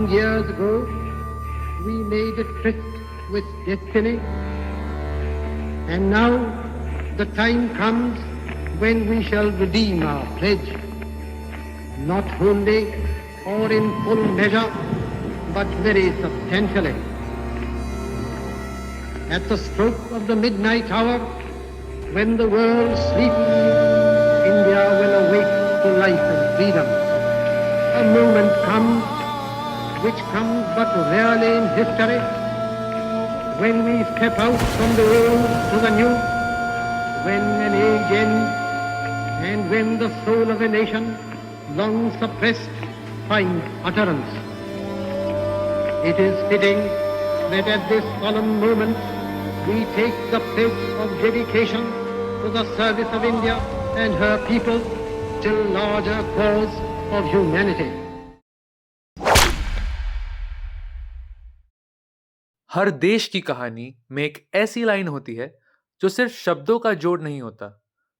Long years ago, we made a tryst with destiny, and now the time comes when we shall redeem our pledge, not wholly or in full measure, but very substantially. At the stroke of the midnight hour, when the world sleeps, India will awake to life and freedom. A moment comes, which comes but rarely in history, when we step out from the old to the new, when an age ends, and when the soul of a nation, long suppressed, finds utterance. It is fitting that at this solemn moment we take the pledge of dedication to the service of India and her people, still larger cause of humanity. हर देश की कहानी में एक ऐसी line होती है जो सिर्फ शब्दों का जोड़ नहीं होता,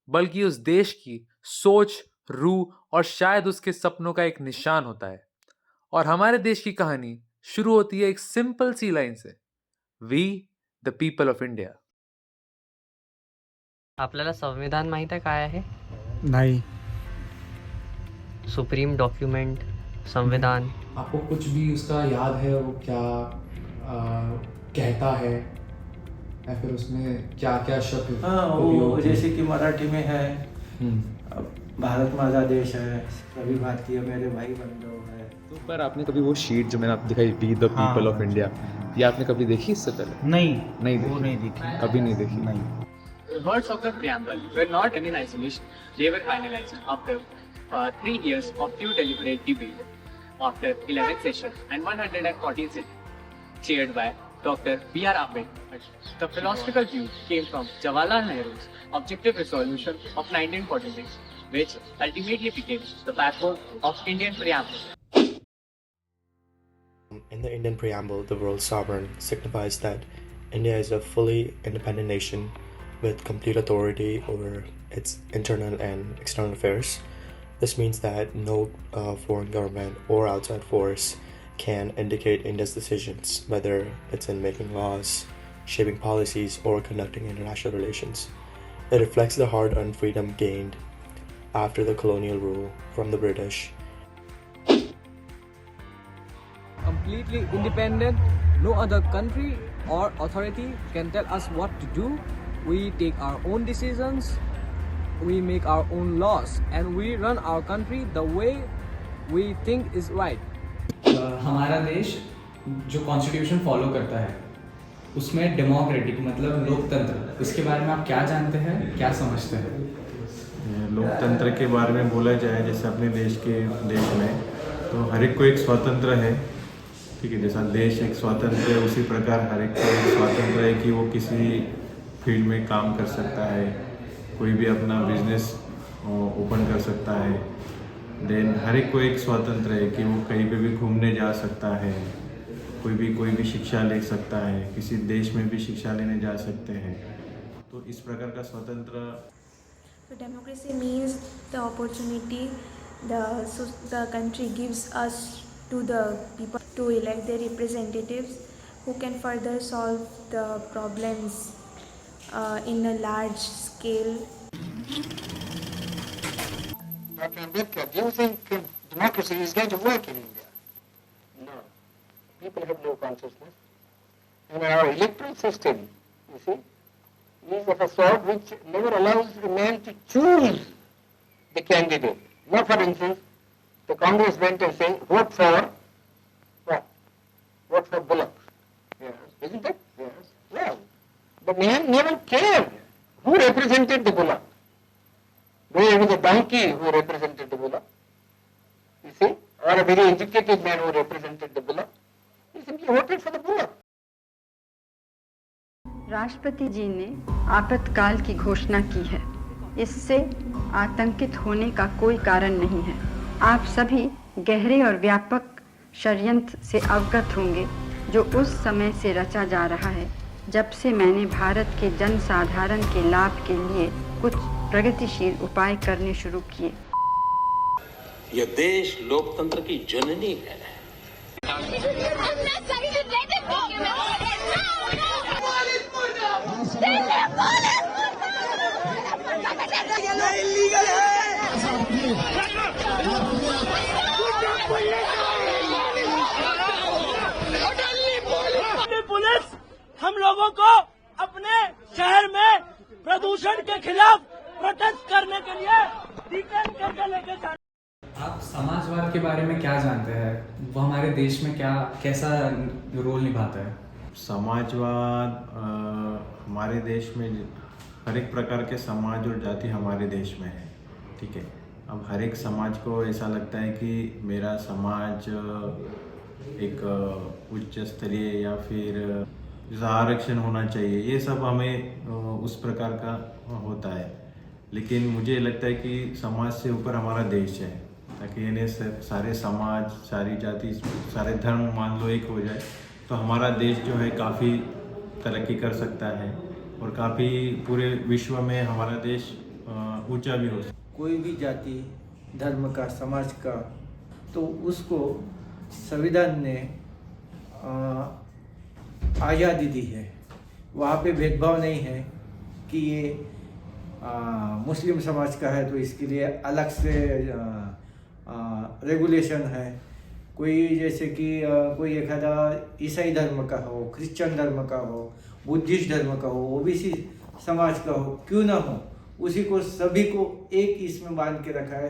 बल्कि उस देश की सोच, रूह और शायद उसके सपनों का एक निशान होता है। और हमारे देश की कहानी शुरू होती है एक सिंपल सी लाइन से, we the people of India. आपल्याला संविधान माहित आहे काय आहे? नहीं। सुप्रीम डॉक्यूमेंट संविधान। आपको कुछ भी उसका याद है वो क्या कहता है या फिर उसमें क्या क्या शब्द वो जैसे कि मराठी में है भारत माझा देश है, सभी भारतीय मेरे भाई बंधु है। तो पर आपने कभी वो शीट जो मैंने आपको दिखाई, we the people of India, ये आपने कभी देखी इससे पहले? नहीं वो नहीं देखी, कभी नहीं देखी। नहीं। The words of the preamble were not in isolation. They were finalized after 3 years of due deliberate debate, after 11 sessions and 114 sittings, chaired by Dr. B.R. Ambedkar. The philosophical view came from Jawaharlal Nehru's Objective Resolution of 1946, which ultimately became the backbone of Indian preamble. In the Indian preamble, the word sovereign signifies that India is a fully independent nation with complete authority over its internal and external affairs. This means that no foreign government or outside force can indicate India's decisions, whether it's in making laws, shaping policies, or conducting international relations. It reflects the hard-earned freedom gained after the colonial rule from the British. Completely independent, no other country or authority can tell us what to do. We take our own decisions, we make our own laws, and we run our country the way we think is right. हमारा देश जो constitution follow करता है उसमें democratic मतलब लोकतंत्र, इसके बारे में आप क्या जानते हैं, क्या समझते हैं? लोकतंत्र के बारे में बोला जाए जैसे अपने देश में तो हर एक को एक स्वतंत्र है, ठीक है। जैसा देश एक स्वतंत्र है उसी प्रकार हर एक को एक स्वतंत्र है कि वो किसी फील्ड में काम कर सकता है, कोई भी अपना बिजनेस ओपन कर सकता है। देन हर एक को एक स्वतंत्र है कि वो कहीं पे भी घूमने जा सकता है, कोई भी शिक्षा ले सकता है, किसी देश में भी शिक्षा लेने जा सकते हैं। तो इस प्रकार का स्वतंत्र। So democracy means the opportunity the country gives us to the people to elect their representatives who can further solve the problems in a large scale. Dr. Ambedkar, do you think democracy is going to work in India? No. People have no consciousness. And our electoral system, you see, is of a sort which never allows the man to choose the candidate. Now, for instance, the Congress went and said, vote for what? Vote for Bullock. Yes. Isn't it? Yes. Well, the man never cared who represented the Bullock. Whether it was a donkey who represented the Bullock, you see, or a very educated man who represented the Bullock. He simply voted for the Bullock. राष्ट्रपति जी ने आपातकाल की घोषणा की है। इससे आतंकित होने का कोई कारण नहीं है। आप सभी गहरे और व्यापक षड्यंत्र से अवगत होंगे जो उस समय से रचा जा रहा है जब से मैंने भारत के जनसाधारण के लाभ के लिए कुछ प्रगतिशील उपाय करने शुरू किए। यह देश लोकतंत्र की जननी है। पुलिस हम लोगों को अपने शहर में प्रदूषण के खिलाफ प्रोटेस्ट करने के लिए डिटेन करके लेके जा। आप समाजवाद के बारे में क्या जानते हैं? वो हमारे देश में कैसा रोल निभाता है? समाजवाद हमारे देश में हर एक प्रकार के समाज और जाति हमारे देश में है, ठीक है। अब हर एक समाज को ऐसा लगता है कि मेरा समाज एक उच्च स्तरीय या फिर आरक्षण होना चाहिए, ये सब हमें उस प्रकार का होता है। लेकिन मुझे लगता है कि समाज से ऊपर हमारा देश है, ताकि इन्हें सारे समाज, सारी जाति, सारे धर्म मान लो एक हो जाए तो हमारा देश जो है काफ़ी तरक्की कर सकता है और काफ़ी पूरे विश्व में हमारा देश ऊंचा भी हो सकता है। कोई भी जाति, धर्म का, समाज का, तो उसको संविधान ने आज़ादी दी है। वहाँ पे भेदभाव नहीं है कि ये मुस्लिम समाज का है तो इसके लिए अलग से रेगुलेशन है। कोई जैसे कि कोई एखादा ईसाई धर्म का हो, क्रिश्चियन धर्म का हो, बुद्धिस्ट धर्म का हो, ओबीसी समाज का हो, क्यों ना हो, उसी को सभी को एक इसमें बांध के रखा है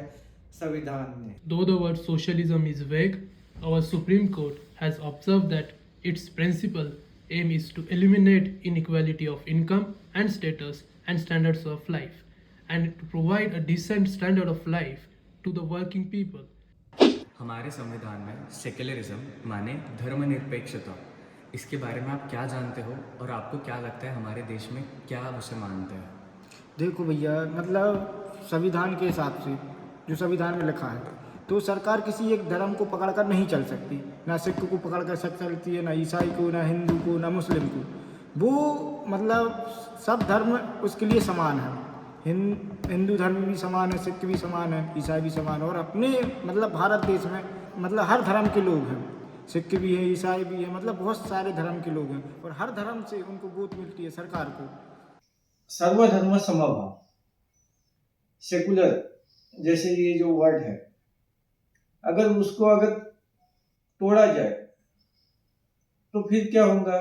संविधान ने। Though the word socialism is vague, our Supreme Court has observed that its principal aim is to eliminate inequality of income and status and standards of life, and to provide a decent standard of life to the working people. हमारे संविधान में secularism माने धर्मनिरपेक्षता, इसके बारे में आप क्या जानते हो और आपको क्या लगता है हमारे देश में क्या उसे मानते हैं? देखो भैया, मतलब संविधान के हिसाब से जो संविधान में लिखा है तो सरकार किसी एक धर्म को पकड़कर नहीं चल सकती, ना सिख को पकड़ कर चलती है, ना ईसाई को, ना हिंदू को, ना मुस्लिम को। वो मतलब सब धर्म उसके लिए समान है। हिंदू धर्म भी समान है, सिख भी समान है, ईसाई भी समान है। और अपने मतलब भारत देश में मतलब हर धर्म के लोग हैं, सिख भी है, ईसाई भी है, मतलब बहुत सारे धर्म के लोग हैं और हर धर्म से उनको वोट मिलती है सरकार को। सर्वधर्म समभाव, सेकुलर जैसे ये जो वर्ड है, अगर उसको अगर तोड़ा जाए तो फिर क्या होगा?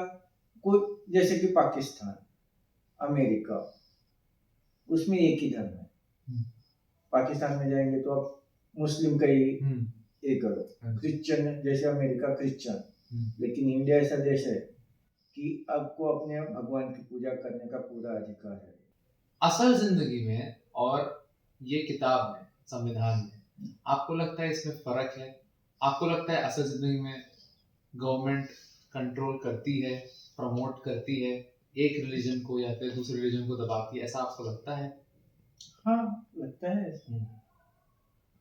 कोई जैसे कि पाकिस्तान, अमेरिका, उसमें एक ही धर्म है। पाकिस्तान में जाएंगे तो आप मुस्लिम का ही ये करो, क्रिश्चियन जैसे अमेरिका क्रिश्चियन, लेकिन इंडिया ऐसा देश है कि आपको अपने भगवान की पूजा करने का पूरा अधिकार है। असल जिंदगी में और ये किताब में, संविधान में, आपको लगता है इसमें फर्क है? आपको लगता है असल जिंदगी में गवर्नमेंट कंट्रोल करती है, प्रमोट करती है एक रिलीजन को या फिर दूसरे रिलीजन को दबाती है, ऐसा आपको लगता है? हाँ, लगता है,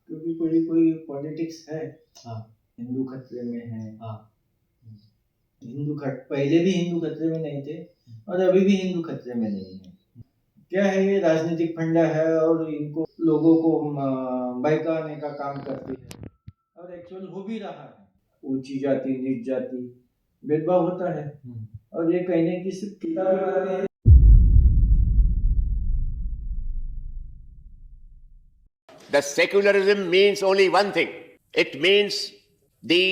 क्योंकि कोई पॉलिटिक्स है। हाँ, हिंदू खतरे में है। हाँ, पहले भी हिंदू खतरे में नहीं थे और अभी भी हिंदू खतरे में नहीं है। क्या है, ये राजनीतिक फंडा है और इनको लोगों को बहकाने का काम करती है और एक्चुअल हो भी रहा है। ऊंची जाति, नीच जाति, भेदभाव होता है और ये कहने की सिर्फ किताबें बातें हैं। The secularism means only one thing. It means the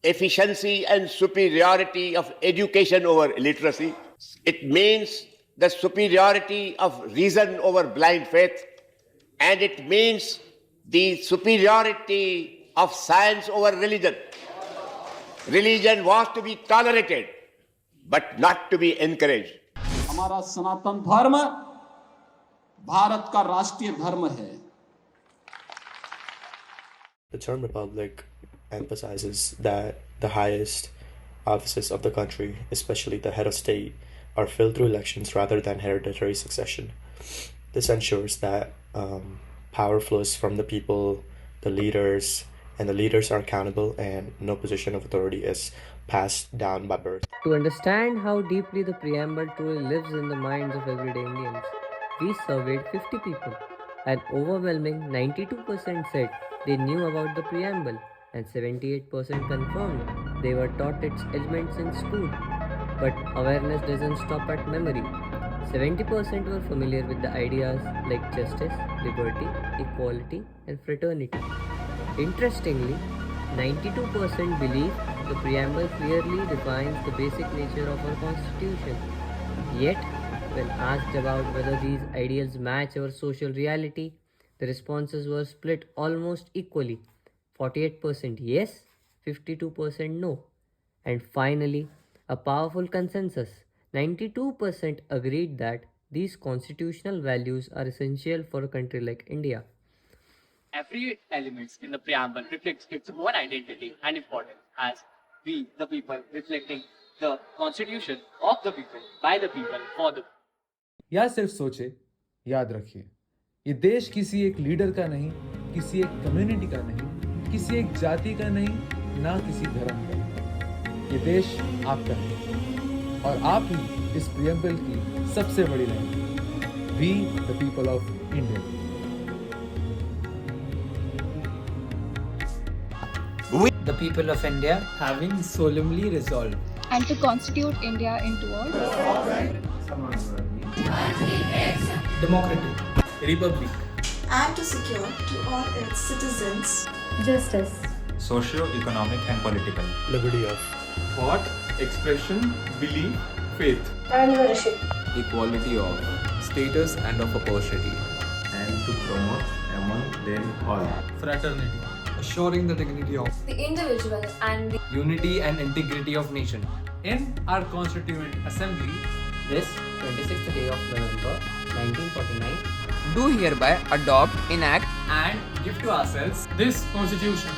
efficiency and superiority of education over illiteracy. It means the superiority of reason over blind faith. And it means the superiority of science over religion. Religion was to be tolerated, but not to be encouraged. हमारा सनातन धर्म भारत का राष्ट्रीय धर्म है। The term republic emphasizes that the highest offices of the country, especially the head of state, are filled through elections rather than hereditary succession. This ensures that power flows from the people, the leaders, and the leaders are accountable and no position of authority is passed down by birth. To understand how deeply the preamble truly lives in the minds of everyday Indians, we surveyed 50 people. An overwhelming 92% said they knew about the preamble and 78% confirmed they were taught its elements in school. But awareness doesn't stop at memory. 70% were familiar with the ideas like justice, liberty, equality, and fraternity. Interestingly, 92% believe the preamble clearly defines the basic nature of our constitution. Yet, when asked about whether these ideals match our social reality, the responses were split almost equally. 48% yes, 52% no. And finally, a powerful consensus. 92% agreed that these constitutional values are essential for a country like India. Every element in the preamble reflects its own identity and importance as we, the people, reflecting the constitution of the people, by the people, for the people. या सिर्फ सोचे, याद रखिए, ये देश किसी एक leader का नहीं, किसी एक कम्युनिटी का नहीं, किसी एक जाति का नहीं, ना किसी धर्म का। ये देश आपका है और आप ही इस प्रियम्बल की सबसे बड़ी line. We the people of India. We, the people of India, having solemnly resolved and to constitute India into a democratic republic and to secure to all its citizens justice, socio-economic and political liberty of thought, expression, belief, faith, and worship, equality of status and of opportunity, and to promote among them all fraternity, assuring the dignity of the individual and the unity and integrity of nation. In our Constituent Assembly, this 26th day of November 1949, do hereby adopt, enact, and give to ourselves this Constitution